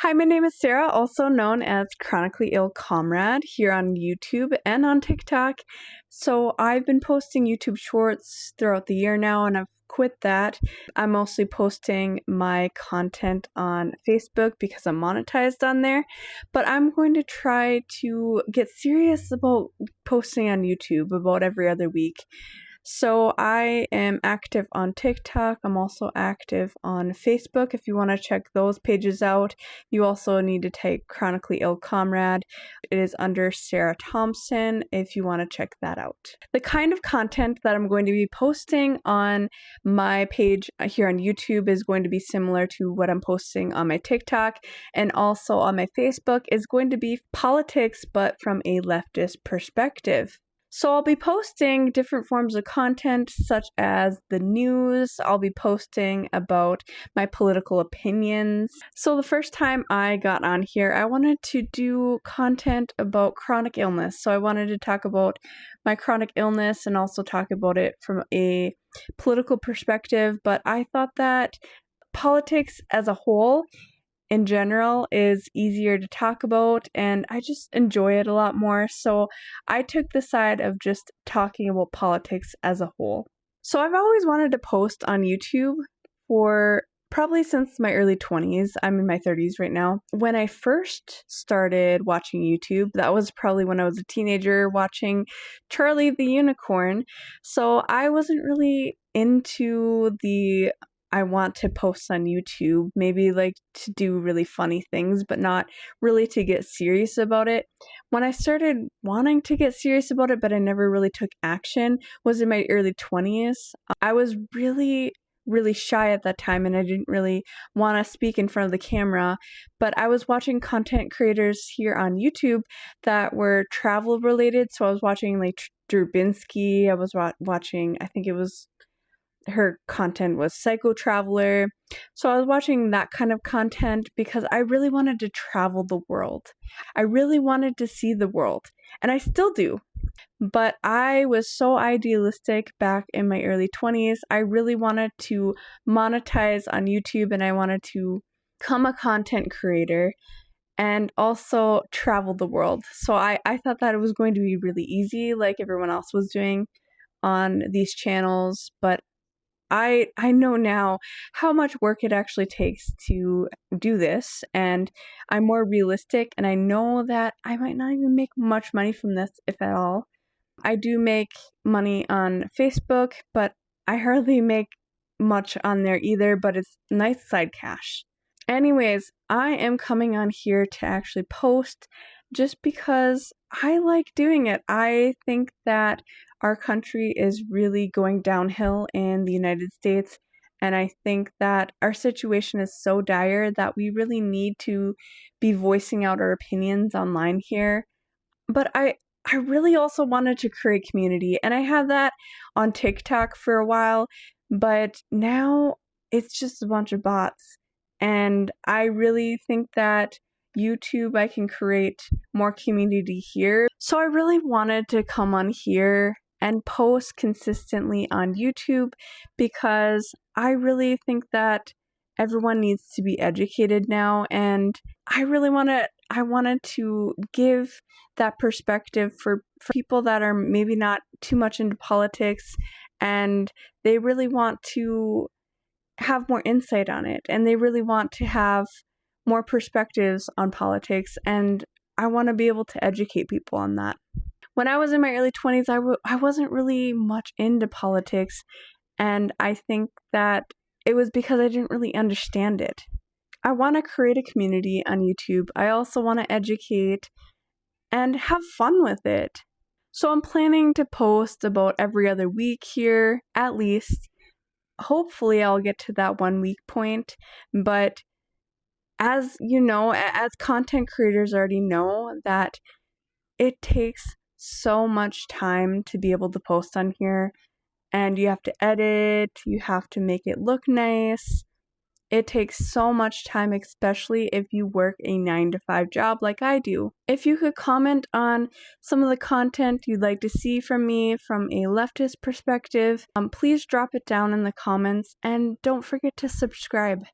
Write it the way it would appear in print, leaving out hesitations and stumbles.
Hi, my name is Sarah, also known as Chronically Ill Comrade, here on YouTube and on TikTok. So I've been posting YouTube shorts throughout the year now, and I've quit that. I'm mostly posting my content on Facebook because I'm monetized on there, but I'm going to try to get serious about posting on YouTube about every other week. So I am active on TikTok. I'm also active on Facebook. If you want to check those pages out, you also need to type Chronically Ill Comrade. It is under Sarah Thompson if you want to check that out. The kind of content that I'm going to be posting on my page here on YouTube is going to be similar to what I'm posting on my TikTok, and also on my Facebook is going to be politics, but from a leftist perspective. So I'll be posting different forms of content such as the news. I'll be posting about my political opinions. So the first time I got on here, I wanted to do content about chronic illness. So I wanted to talk about my chronic illness and also talk about it from a political perspective. But I thought that politics as a whole in general is easier to talk about, and I just enjoy it a lot more. So I took the side of just talking about politics as a whole. So I've always wanted to post on YouTube for probably since my early 20s. I'm in my 30s right now. When I first started watching YouTube, that was probably when I was a teenager watching Charlie the Unicorn. So I wasn't really into the I want to post on YouTube, maybe like to do really funny things, but not really to get serious about it. When I started wanting to get serious about it, but I never really took action, was in my early 20s. I was really shy at that time, and I didn't really want to speak in front of the camera, but I was watching content creators here on YouTube that were travel related. So I was watching like Drew Binsky. I was watching, I think it was her content was Psycho Traveler. So I was watching that kind of content because I really wanted to travel the world. I really wanted to see the world, and I still do. But I was so idealistic back in my early 20s. I really wanted to monetize on YouTube, and I wanted to become a content creator and also travel the world. So I thought that it was going to be really easy, like everyone else was doing on these channels, but I know now how much work it actually takes to do this, and I'm more realistic, and I know that I might not even make much money from this, if at all. I do make money on Facebook, but I hardly make much on there either, but it's nice side cash. Anyways, I am coming on here to actually post just because I like doing it. I think that our country is really going downhill in the United States, and I think that our situation is so dire that we really need to be voicing out our opinions online here. But I really also wanted to create community, and I had that on TikTok for a while, but now it's just a bunch of bots. And I really think that YouTube, I can create more community here. So I really wanted to come on here and post consistently on YouTube because I really think that everyone needs to be educated now, and I wanted to give that perspective for people that are maybe not too much into politics, and they really want to have more insight on it, and they really want to have more perspectives on politics, and I want to be able to educate people on that. When I was in my early 20s, I wasn't really much into politics, and I think that it was because I didn't really understand it. I want to create a community on YouTube. I also want to educate and have fun with it. So I'm planning to post about every other week here, at least. Hopefully I'll get to that 1 week point, but as you know, as content creators already know, that it takes so much time to be able to post on here, and you have to edit, you have to make it look nice. It takes so much time, especially if you work a 9-to-5 job like I do. If you could comment on some of the content you'd like to see from me from a leftist perspective, please drop it down in the comments, and don't forget to subscribe.